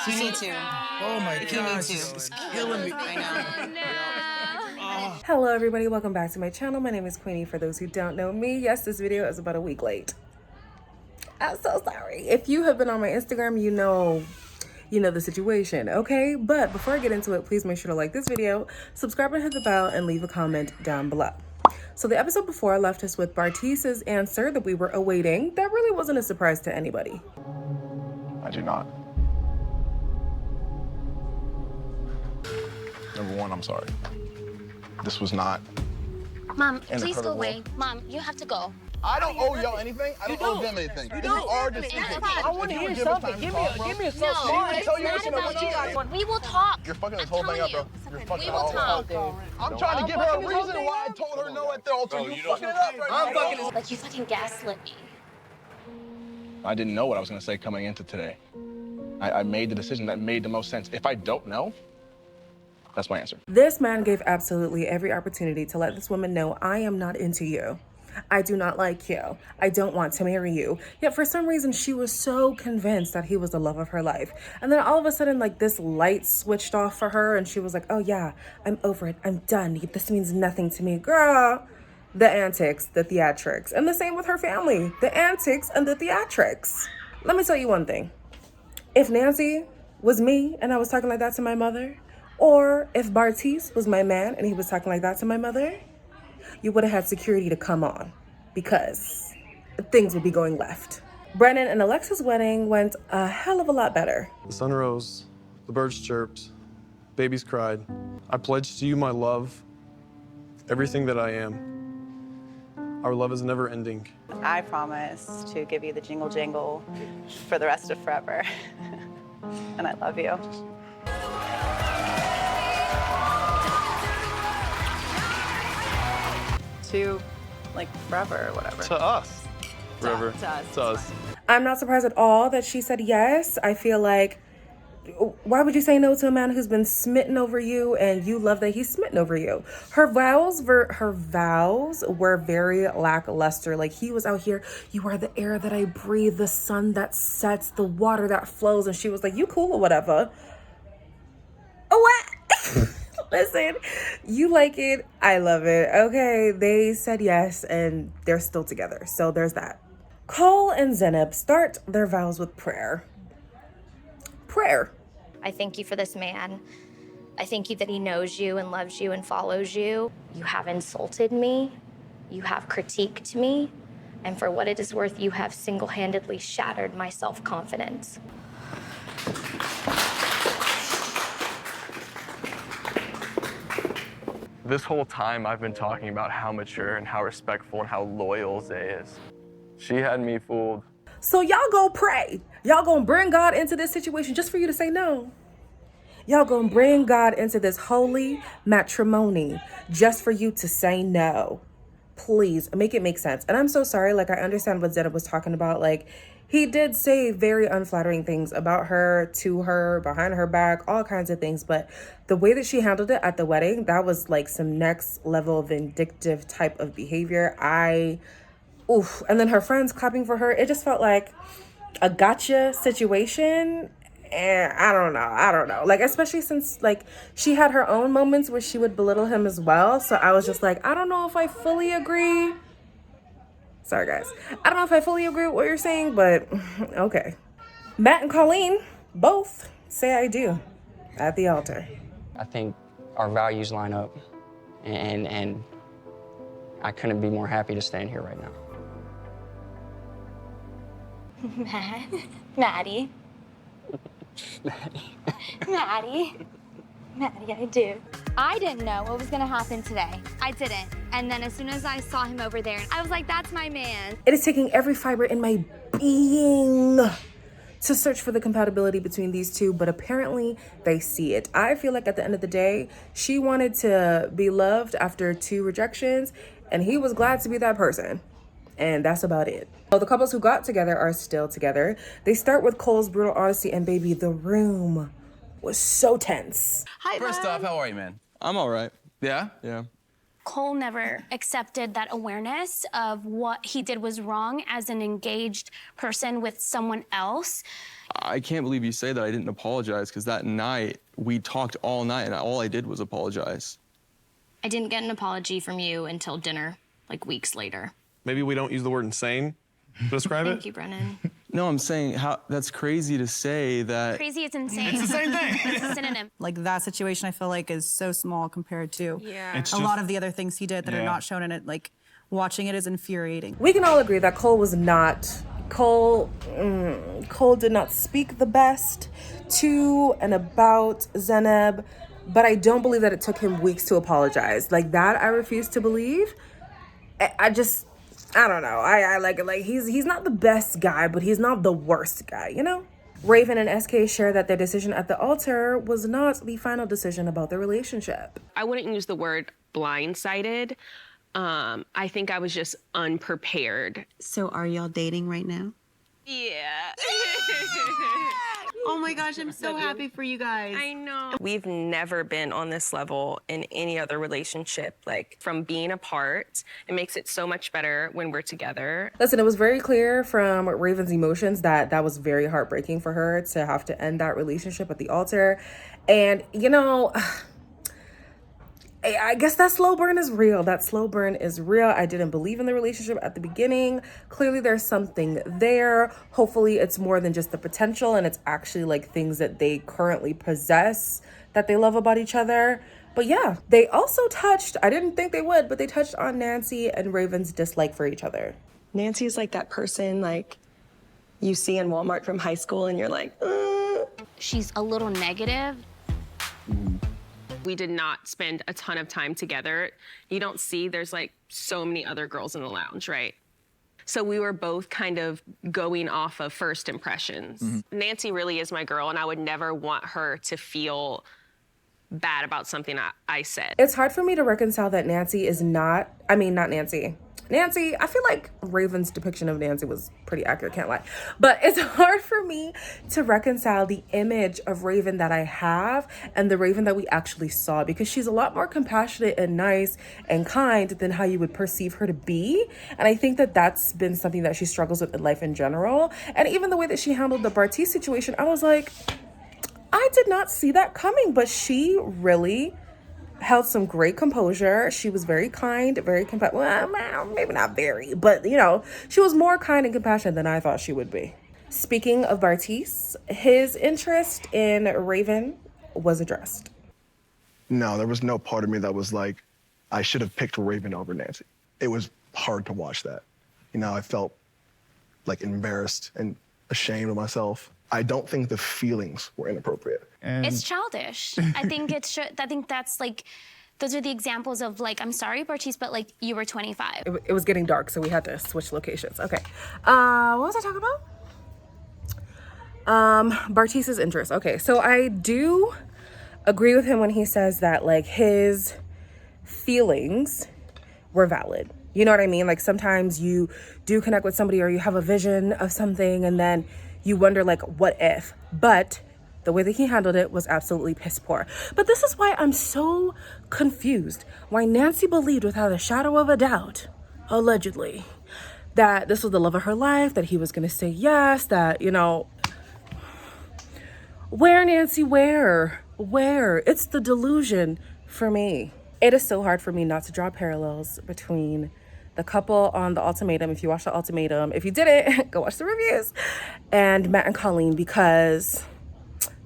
You need to. Oh my If you need gosh, to. it's killing me. I know. Hello everybody, welcome back to my channel. My name is Queenie. For those who don't know me, yes, this video is about a week late. I'm so sorry. If you have been on my Instagram, you know the situation, okay? But before I get into it, please make sure to like this video, subscribe and hit the bell, and leave a comment down below. So the episode before left us with Bartise's answer that we were awaiting. That really wasn't a surprise to anybody. I do not. Number one, I'm sorry. This was not. Mom, please perfect go world. away. Mom, you have to go. I don't owe y'all anything. I don't owe them anything. You are just impatient. I want to hear something. Give me a No, something. it's tell you not listen to about what you got. We will talk. You're fucking this I'm whole thing up, telling bro. you. You're fucking We it will all talk. up. I'm trying to give her a reason why I told her no at the altar. You fucking it up right now. Like you fucking gaslit me. I didn't know what I was going to say coming into today. I made the decision that made the most sense. If I don't know, that's my answer. This man gave absolutely every opportunity to let this woman know, I am not into you. I do not like you. I don't want to marry you. Yet for some reason, she was so convinced that he was the love of her life. And then all of a sudden, like, this light switched off for her and she was like, oh yeah, I'm over it. I'm done. This means nothing to me. Girl, the antics, the theatrics. And the same with her family, the antics and the theatrics. Let me tell you one thing. If Nancy was me and I was talking like that to my mother, or if Bartise was my man and he was talking like that to my mother, you would have had security to come on because things would be going left. Brennan and Alexa's wedding went a hell of a lot better. The sun rose, the birds chirped, babies cried. I pledge to you my love, everything that I am. Our love is never ending. I promise to give you the jingle jangle for the rest of forever. And I love you. To, like, forever or whatever. To us. Forever. To us. To us. I'm not surprised at all that she said yes. I feel like, why would you say no to a man who's been smitten over you and you love that he's smitten over you? Her vows were very lackluster. Like, he was out here, you are the air that I breathe, the sun that sets, the water that flows. And she was like, you cool or whatever. Oh, what? Listen, you like it, I love it. Okay, they said yes and they're still together. So there's that. Cole and Zeneb start their vows with prayer. Prayer. I thank you for this man. I thank you that he knows you and loves you and follows you. You have insulted me. You have critiqued me. And for what it is worth, you have single-handedly shattered my self-confidence. This whole time I've been talking about how mature and how respectful and how loyal Zay is. She had me fooled. So y'all go pray. Y'all gonna bring God into this situation just for you to say no. Y'all gonna bring God into this holy matrimony just for you to say no. Please make it make sense. And I'm so sorry. Like, I understand what Zeneb was talking about. Like, he did say very unflattering things about her, to her, behind her back, all kinds of things. But the way that she handled it at the wedding, that was like some next level vindictive type of behavior. Oof. And then her friends clapping for her. It just felt like a gotcha situation. And I don't know. Like, especially since, like, she had her own moments where she would belittle him as well. So I was just like, I don't know if I fully agree. Sorry, guys. I don't know if I fully agree with what you're saying, but okay. Matt and Colleen both say I do at the altar. I think our values line up, and I couldn't be more happy to stand here right now. Maddie. Maddie, I do. I didn't know what was gonna happen today. I didn't. And then as soon as I saw him over there, I was like, that's my man. It is taking every fiber in my being to search for the compatibility between these two, but apparently they see it. I feel like at the end of the day, she wanted to be loved after 2 rejections, and he was glad to be that person. And that's about it. So the couples who got together are still together. They start with Cole's brutal honesty, and baby, the room was so tense. First off, how are you, man? I'm all right. Yeah? Yeah. Cole never accepted that awareness of what he did was wrong as an engaged person with someone else. I can't believe you say that I didn't apologize, because that night we talked all night and all I did was apologize. I didn't get an apology from you until dinner, like weeks later. Maybe we don't use the word insane to describe it? Thank you, Brennan. No, I'm saying that's crazy to say that. Crazy, it's insane. It's the same thing. It's a synonym. Like that situation, I feel like is so small compared to It's a just- lot of the other things he did that are Yeah. not shown in it. Like watching it is infuriating. We can all agree that Cole did not speak the best to and about Zeneb, but I don't believe that it took him weeks to apologize. Like that, I refuse to believe. I don't know. I like it. Like he's not the best guy, but he's not the worst guy, you know? Raven and SK share that their decision at the altar was not the final decision about their relationship. I wouldn't use the word blindsided. I think I was just unprepared. So are y'all dating right now? Yeah. Oh my gosh, I'm so happy for you guys. I know. We've never been on this level in any other relationship. Like, from being apart, it makes it so much better when we're together. Listen, it was very clear from Raven's emotions that was very heartbreaking for her to have to end that relationship at the altar. And, you know, I guess that slow burn is real. That slow burn is real. I didn't believe in the relationship at the beginning. Clearly there's something there. Hopefully it's more than just the potential and it's actually like things that they currently possess that they love about each other. But yeah, they also touched, I didn't think they would, but they touched on Nancy and Raven's dislike for each other. Nancy is like that person, like, you see in Walmart from high school and you're like, "Ugh." She's a little negative. We did not spend a ton of time together. You don't see, there's like so many other girls in the lounge, right? So we were both kind of going off of first impressions. Nancy really is my girl, and I would never want her to feel bad about something I said. It's hard for me to reconcile that Nancy is not Nancy. Nancy, I feel like Raven's depiction of Nancy was pretty accurate, can't lie. But it's hard for me to reconcile the image of Raven that I have and the Raven that we actually saw, because she's a lot more compassionate and nice and kind than how you would perceive her to be. And I think that that's been something that she struggles with in life in general. And even the way that she handled the Bartiz situation, I was like, I did not see that coming, but she really held some great composure. She was very kind, very compassionate. Well, maybe not very, but you know, she was more kind and compassionate than I thought she would be. Speaking of Bartiz, his interest in Raven was addressed. No, there was no part of me that was like, I should have picked Raven over Nancy. It was hard to watch that. You know, I felt like embarrassed and ashamed of myself. I don't think the feelings were inappropriate. It's childish. I think that's like, those are the examples of like, I'm sorry, Bartiz, but like you were 25. It was getting dark, so we had to switch locations. Okay. What was I talking about? Bartiz's interest. Okay, so I do agree with him when he says that like his feelings were valid. You know what I mean? Like sometimes you do connect with somebody or you have a vision of something and then you wonder like, what if? But the way that he handled it was absolutely piss poor. But this is why I'm so confused. Why Nancy believed without a shadow of a doubt, allegedly, that this was the love of her life, that he was gonna say yes, that, you know, where, Nancy, where? It's the delusion for me. It is so hard for me not to draw parallels between the couple on The Ultimatum, if you watched The Ultimatum, if you didn't, go watch the reviews, and Matt and Colleen, because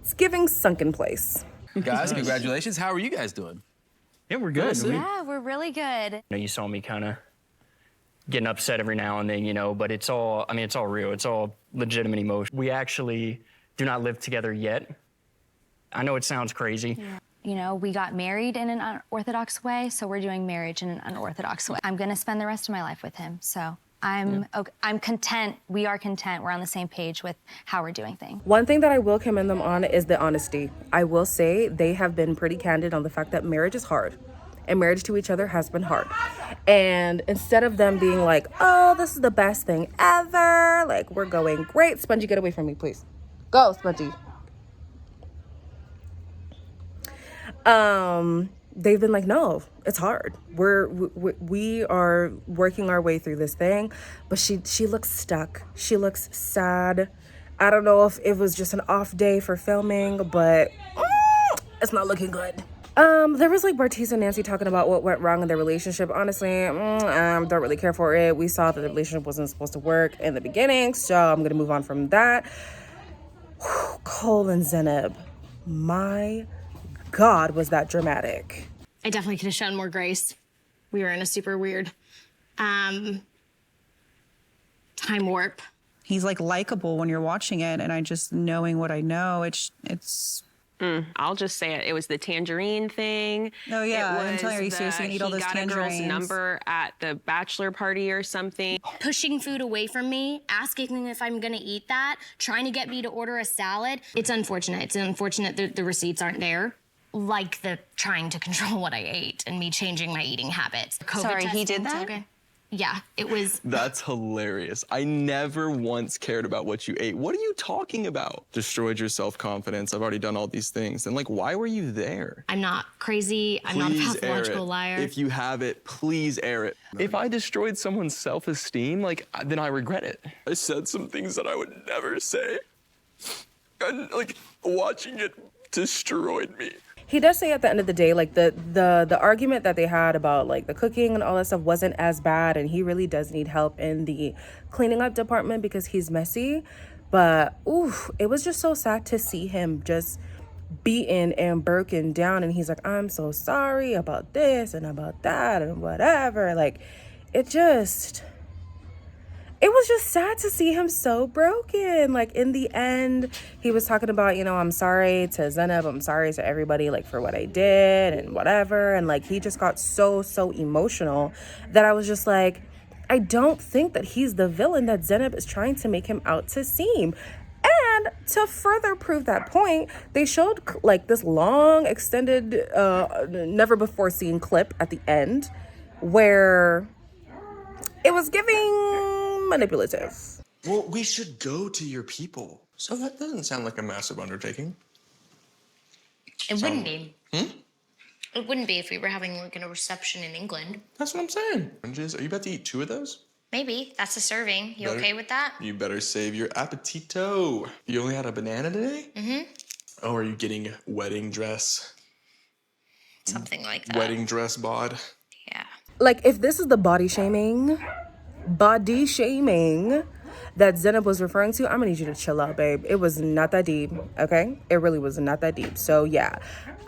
it's giving sunken place. Guys, congratulations. How are you guys doing? Yeah, we're good. Yeah, we're really good. You know, you saw me kind of getting upset every now and then, you know, but it's all real. It's all legitimate emotion. We actually do not live together yet. I know it sounds crazy. Yeah. You know, we got married in an unorthodox way, so we're doing marriage in an unorthodox way. I'm gonna spend the rest of my life with him, so I'm content. We are content. We're on the same page with how we're doing things. One thing that I will commend them on is the honesty. I will say they have been pretty candid on the fact that marriage is hard. And marriage to each other has been hard. And instead of them being like, oh, this is the best thing ever, like, we're going great. Spongy, get away from me, please. Go, Spongy. they've been like, no, it's hard. We are working our way through this thing. But she looks stuck. She looks sad. I don't know if it was just an off day for filming, but it's not looking good. There was like Bartise and Nancy talking about what went wrong in their relationship. Honestly, don't really care for it. We saw that the relationship wasn't supposed to work in the beginning, so I'm gonna move on from that. Cole and Zanab, my God, was that dramatic. I definitely could have shown more grace. We were in a super weird time warp. He's like likable when you're watching it, and I just knowing what I know, it's. I'll just say it. It was the tangerine thing. Oh yeah, I'm telling you, are you seriously gonna eat all those tangerines? He got a girl's number at the bachelor party or something. Pushing food away from me, asking me if I'm gonna eat that, trying to get me to order a salad. It's unfortunate. It's unfortunate that the receipts aren't there. Like the trying to control what I ate and me changing my eating habits. Sorry, he did that? Okay. Yeah, it was. That's hilarious. I never once cared about what you ate. What are you talking about? Destroyed your self-confidence. I've already done all these things. And like, why were you there? I'm not crazy. I'm not a pathological liar. If you have it, please air it. If I destroyed someone's self-esteem, like, then I regret it. I said some things that I would never say. And like, watching it destroyed me. He does say at the end of the day, like the argument that they had about like the cooking and all that stuff wasn't as bad, and he really does need help in the cleaning up department because he's messy. But it was just so sad to see him just beaten and broken down, and he's like, I'm so sorry about this and about that and whatever. Like it was just sad to see him so broken. Like in the end, he was talking about, I'm sorry to Zanab, I'm sorry to everybody, like for what I did and whatever. And like, he just got so emotional that I was just like, I don't think that he's the villain that Zanab is trying to make him out to seem. And to further prove that point, they showed like this long extended, never before seen clip at the end where it was giving manipulative. Well, we should go to your people. So that doesn't sound like a massive undertaking. It wouldn't be. It wouldn't be if we were having like a reception in England. That's what I'm saying. Are you about to eat 2 of those? Maybe. That's a serving. You okay with that? You better save your appetito. You only had a banana today? Mm-hmm. Oh, are you getting wedding dress? Something like that. Wedding dress bod? Yeah. Like, if this is the body shaming that Zanab was referring to, I'm gonna need you to chill out, babe. It was not that deep, okay? It really was not that deep. So yeah,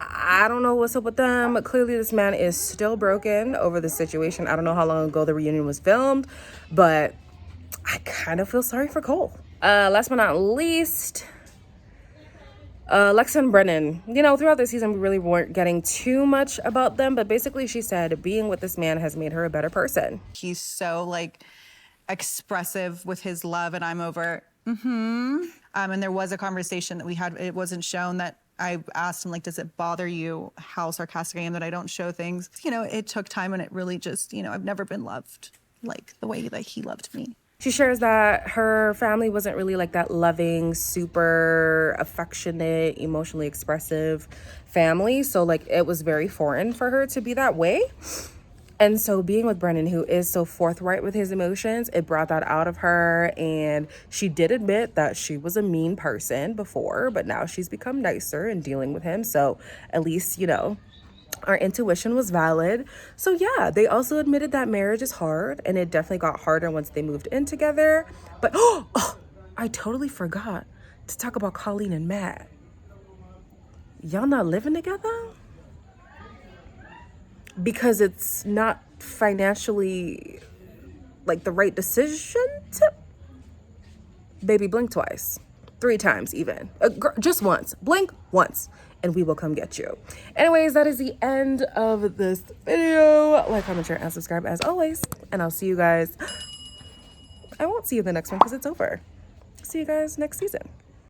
I don't know what's up with them. Clearly this man is still broken over the situation. I don't know how long ago the reunion was filmed, but I kind of feel sorry for Cole. Last but not least, Lexa and Brennan. Throughout the season, we really weren't getting too much about them, but basically she said being with this man has made her a better person. He's so like expressive with his love, and I'm over. And there was a conversation that we had. It wasn't shown that I asked him, like, does it bother you how sarcastic I am that I don't show things? It took time, and it really just, I've never been loved like the way that he loved me. She shares that her family wasn't really like that loving, super affectionate, emotionally expressive family. So like it was very foreign for her to be that way. And so being with Brennan, who is so forthright with his emotions, it brought that out of her. And she did admit that she was a mean person before, but now she's become nicer in dealing with him. So at least, our intuition was valid. So yeah, they also admitted that marriage is hard, and it definitely got harder once they moved in together. But I totally forgot to talk about Colleen and Matt. Y'all not living together? Because it's not financially like the right decision to... Baby, blink twice. 3 times even. Just once. Blink once. And we will come get you. Anyways, that is the end of this video. Like, comment, share, and subscribe as always. And I'll see you guys. I won't see you in the next one because it's over. See you guys next season.